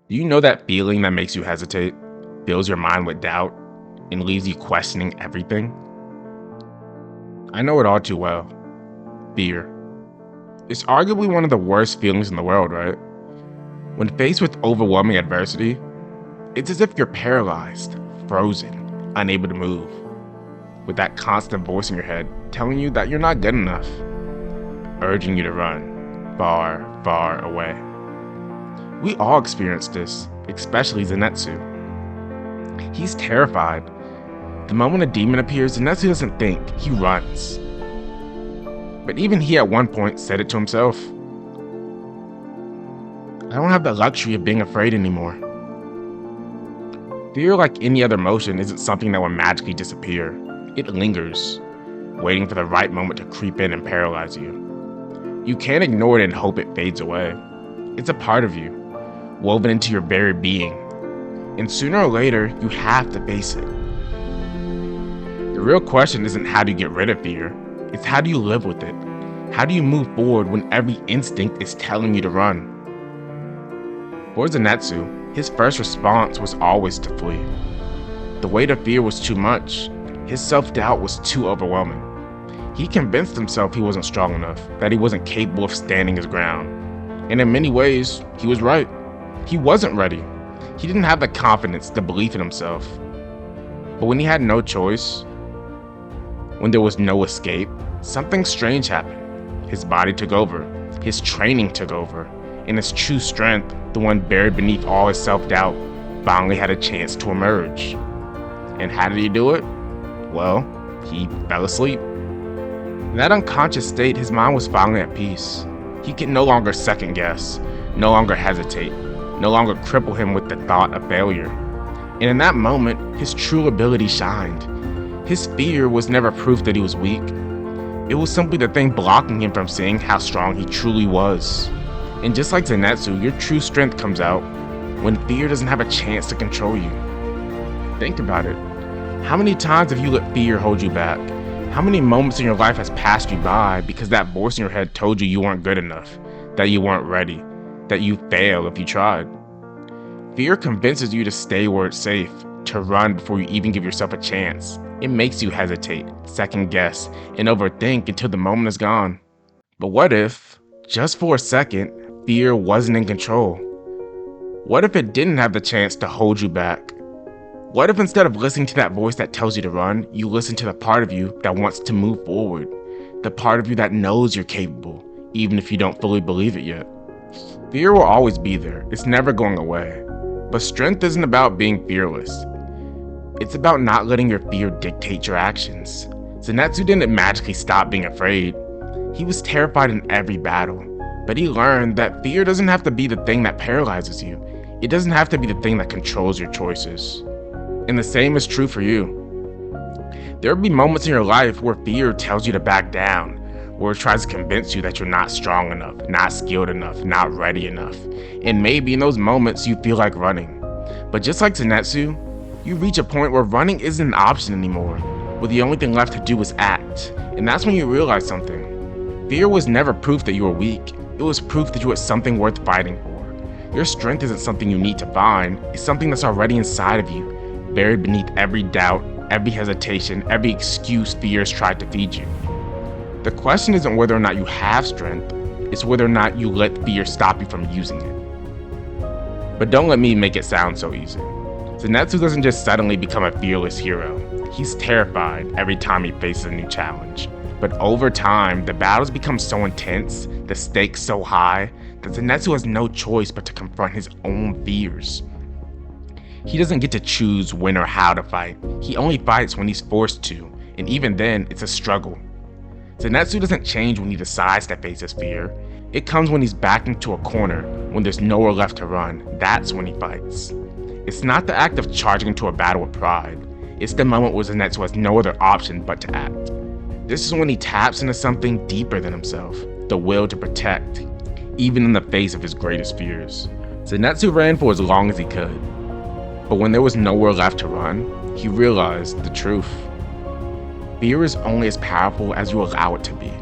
Do you know that feeling that makes you hesitate, fills your mind with doubt, and leaves you questioning everything? I know it all too well. Fear. It's arguably one of the worst feelings in the world, right? When faced with overwhelming adversity, it's as if you're paralyzed, frozen, unable to move, with that constant voice in your head telling you that you're not good enough, urging you to run far, far away. We all experience this, especially Zenitsu. He's terrified. The moment a demon appears, Zenitsu doesn't think, he runs. But even he at one point said it to himself. I don't have the luxury of being afraid anymore. Fear, like any other emotion, isn't something that will magically disappear. It lingers, waiting for the right moment to creep in and paralyze you. You can't ignore it and hope it fades away. It's a part of you, woven into your very being. And sooner or later, you have to face it. The real question isn't how do you get rid of fear, it's how do you live with it? How do you move forward when every instinct is telling you to run? For Zenitsu, his first response was always to flee. The weight of fear was too much. His self-doubt was too overwhelming. He convinced himself he wasn't strong enough, that he wasn't capable of standing his ground. And in many ways, he was right. He wasn't ready. He didn't have the confidence, the belief in himself. But when he had no choice, when there was no escape, something strange happened. His body took over, his training took over, and his true strength, the one buried beneath all his self-doubt, finally had a chance to emerge. And how did he do it? Well, he fell asleep. In that unconscious state, his mind was finally at peace. He could no longer second guess, no longer hesitate, no longer cripple him with the thought of failure. And in that moment, his true ability shined. His fear was never proof that he was weak. It was simply the thing blocking him from seeing how strong he truly was. And just like Zenitsu, your true strength comes out when fear doesn't have a chance to control you. Think about it. How many times have you let fear hold you back? How many moments in your life has passed you by because that voice in your head told you weren't good enough, that you weren't ready, that you fail if you tried? Fear convinces you to stay where it's safe, to run before you even give yourself a chance. It makes you hesitate, second guess, and overthink until the moment is gone. But what if, just for a second, fear wasn't in control? What if it didn't have the chance to hold you back? What if instead of listening to that voice that tells you to run, you listen to the part of you that wants to move forward? The part of you that knows you're capable, even if you don't fully believe it yet. Fear will always be there, it's never going away. But strength isn't about being fearless. It's about not letting your fear dictate your actions. Zenitsu didn't magically stop being afraid. He was terrified in every battle, but he learned that fear doesn't have to be the thing that paralyzes you. It doesn't have to be the thing that controls your choices. And the same is true for you. There will be moments in your life where fear tells you to back down, where it tries to convince you that you're not strong enough, not skilled enough, not ready enough. And maybe in those moments you feel like running. But just like Zenitsu, you reach a point where running isn't an option anymore, where the only thing left to do is act. And that's when you realize something. Fear was never proof that you were weak. It was proof that you had something worth fighting for. Your strength isn't something you need to find, it's something that's already inside of you, buried beneath every doubt, every hesitation, every excuse fears tried to feed you. The question isn't whether or not you have strength, it's whether or not you let fear stop you from using it. But don't let me make it sound so easy. Zenitsu doesn't just suddenly become a fearless hero. He's terrified every time he faces a new challenge. But over time, the battles become so intense, the stakes so high, that Zenitsu has no choice but to confront his own fears. He doesn't get to choose when or how to fight. He only fights when he's forced to, and even then, it's a struggle. Zenitsu doesn't change when he decides to face his fear. It comes when he's backed into a corner, when there's nowhere left to run. That's when he fights. It's not the act of charging into a battle with pride. It's the moment where Zenitsu has no other option but to act. This is when he taps into something deeper than himself, the will to protect, even in the face of his greatest fears. Zenitsu ran for as long as he could. But when there was nowhere left to run, he realized the truth. Fear is only as powerful as you allow it to be.